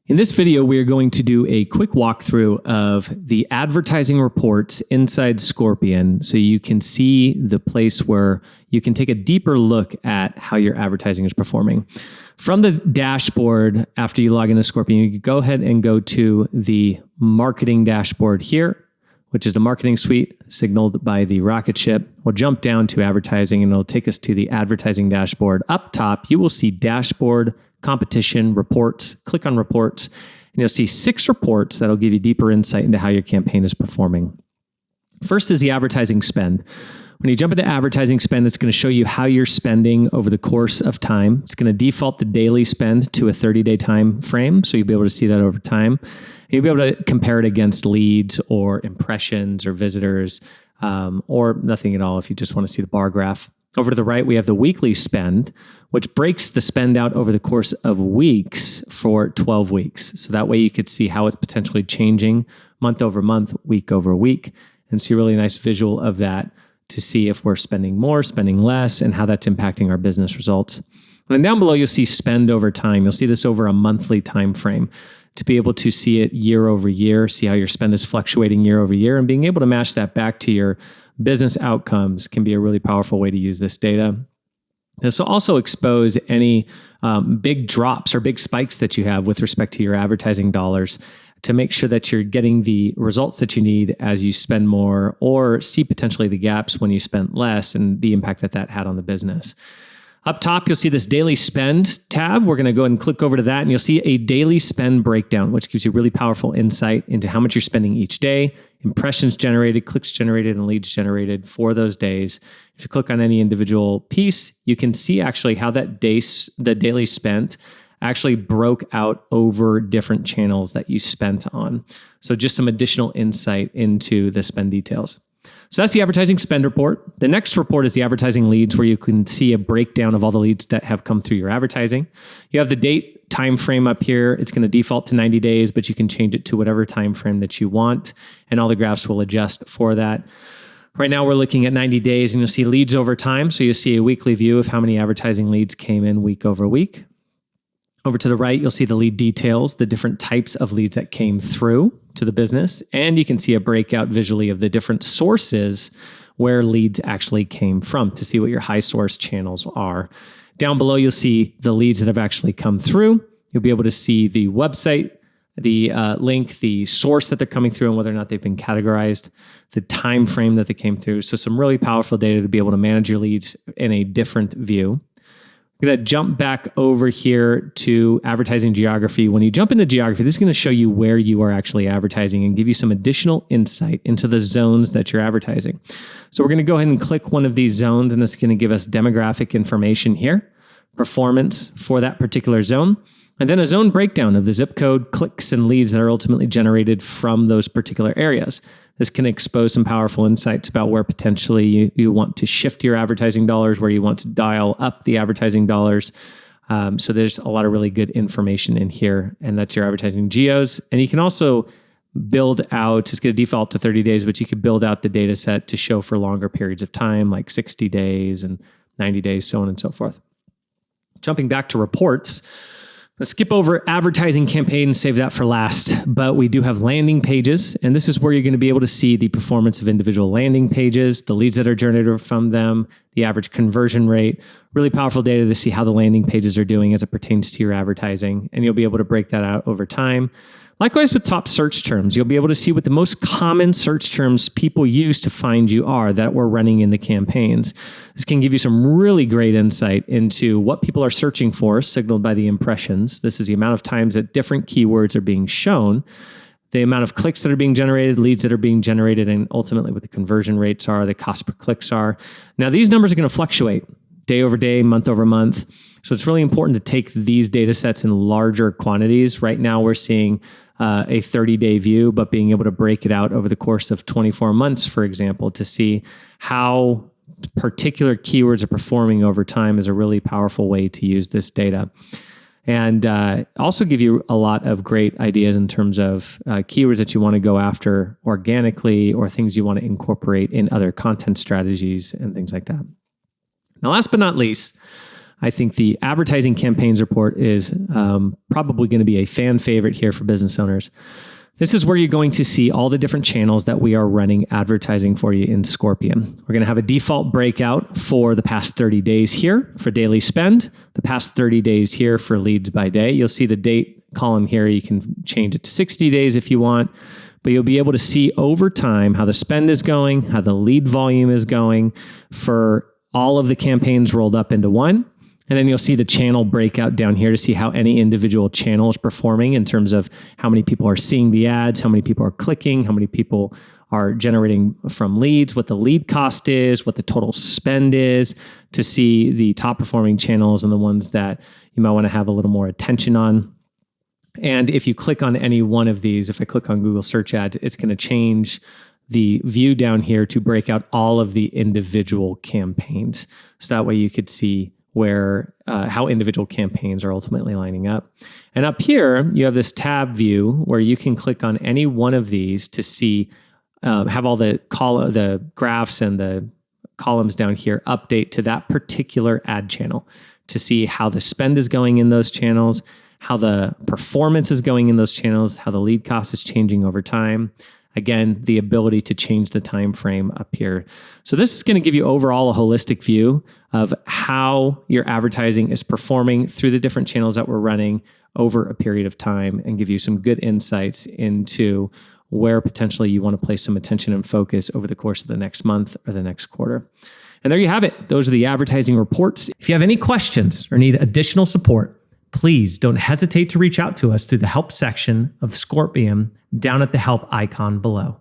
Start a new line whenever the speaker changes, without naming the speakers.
In this video, we are going to do a quick walkthrough of the advertising reports inside Scorpion so you can see the place where you can take a deeper look at how your advertising is performing. From the dashboard, after you log into Scorpion, you can go ahead and go to the marketing dashboard here, which is the marketing suite signaled by the rocket ship. We'll jump down to advertising and it'll take us to the advertising dashboard. Up top, you will see dashboard, competition, reports. Click on reports and you'll see 6 reports that'll give you deeper insight into how your campaign is performing. First is the advertising spend. When you jump into advertising spend, it's going to show you how you're spending over the course of time. It's going to default the daily spend to a 30-day time frame, so you'll be able to see that over time. You'll be able to compare it against leads or impressions or visitors, or nothing at all if you just want to see the bar graph. Over to the right, we have the weekly spend, which breaks the spend out over the course of weeks for 12 weeks. So that way you could see how it's potentially changing month over month, week over week, and see a really nice visual of that to see if we're spending more, spending less, and how that's impacting our business results. And then down below, you'll see spend over time. You'll see this over a monthly time frame to be able to see it year over year, see how your spend is fluctuating year over year, and being able to match that back to your business outcomes can be a really powerful way to use this data. This will also expose any big drops or big spikes that you have with respect to your advertising dollars to make sure that you're getting the results that you need as you spend more, or see potentially the gaps when you spent less and the impact that that had on the business. Up top, you'll see this daily spend tab. We're going to go ahead and click over to that and you'll see a daily spend breakdown, which gives you really powerful insight into how much you're spending each day, impressions generated, clicks generated, and leads generated for those days. If you click on any individual piece, you can see actually how that the daily spent actually broke out over different channels that you spent on. So just some additional insight into the spend details. So that's the advertising spend report. The next report is the advertising leads, where you can see a breakdown of all the leads that have come through your advertising. You have the date time frame up here. It's going to default to 90 days, but you can change it to whatever time frame that you want, and all the graphs will adjust for that. Right now, we're looking at 90 days, and you'll see leads over time. So you'll see a weekly view of how many advertising leads came in week over week. Over to the right, you'll see the lead details, the different types of leads that came through to the business. And you can see a breakout visually of the different sources where leads actually came from to see what your high source channels are. Down below, you'll see the leads that have actually come through. You'll be able to see the website, the link, the source that they're coming through, and whether or not they've been categorized, the time frame that they came through. So some really powerful data to be able to manage your leads in a different view. We're going to jump back over here to advertising geography. When you jump into geography, this is going to show you where you are actually advertising and give you some additional insight into the zones that you're advertising. So we're going to go ahead and click one of these zones, and it's going to give us demographic information here, performance for that particular zone, and then a zone breakdown of the zip code, clicks, and leads that are ultimately generated from those particular areas. This can expose some powerful insights about where potentially you want to shift your advertising dollars, where you want to dial up the advertising dollars. So there's a lot of really good information in here, and that's your advertising geos. And you can also build out, it's going to default to 30 days, but you could build out the data set to show for longer periods of time, like 60 days and 90 days, so on and so forth. Jumping back to reports, let's skip over advertising campaigns, save that for last, but we do have landing pages, and this is where you're going to be able to see the performance of individual landing pages, the leads that are generated from them, the average conversion rate, really powerful data to see how the landing pages are doing as it pertains to your advertising, and you'll be able to break that out over time. Likewise with top search terms, you'll be able to see what the most common search terms people use to find you are that we're running in the campaigns. This can give you some really great insight into what people are searching for, signaled by the impressions. This is the amount of times that different keywords are being shown, the amount of clicks that are being generated, leads that are being generated, and ultimately what the conversion rates are, the cost per clicks are. Now, these numbers are going to fluctuate day over day, month over month. So it's really important to take these data sets in larger quantities. Right now, we're seeing a 30-day view, but being able to break it out over the course of 24 months, for example, to see how particular keywords are performing over time is a really powerful way to use this data. And also give you a lot of great ideas in terms of keywords that you want to go after organically, or things you want to incorporate in other content strategies and things like that. Now, last but not least, I think the advertising campaigns report is probably going to be a fan favorite here for business owners. This is where you're going to see all the different channels that we are running advertising for you in Scorpion. We're going to have a default breakout for the past 30 days here for daily spend, the past 30 days here for leads by day. You'll see the date column here. You can change it to 60 days if you want, but you'll be able to see over time how the spend is going, how the lead volume is going for all of the campaigns rolled up into one. And then you'll see the channel breakout down here to see how any individual channel is performing in terms of how many people are seeing the ads, how many people are clicking, how many people are generating from leads, what the lead cost is, what the total spend is, to see the top performing channels and the ones that you might want to have a little more attention on. And if you click on any one of these, if I click on Google Search Ads, it's going to change the view down here to break out all of the individual campaigns. So that way you could see where how individual campaigns are ultimately lining up. And up here, you have this tab view where you can click on any one of these to see, have all the graphs and the columns down here update to that particular ad channel to see how the spend is going in those channels, how the performance is going in those channels, how the lead cost is changing over time. Again, the ability to change the time frame up here. So this is going to give you overall a holistic view of how your advertising is performing through the different channels that we're running over a period of time, and give you some good insights into where potentially you want to place some attention and focus over the course of the next month or the next quarter. And there you have it. Those are the advertising reports. If you have any questions or need additional support, please don't hesitate to reach out to us through the help section of Scorpion down at the help icon below.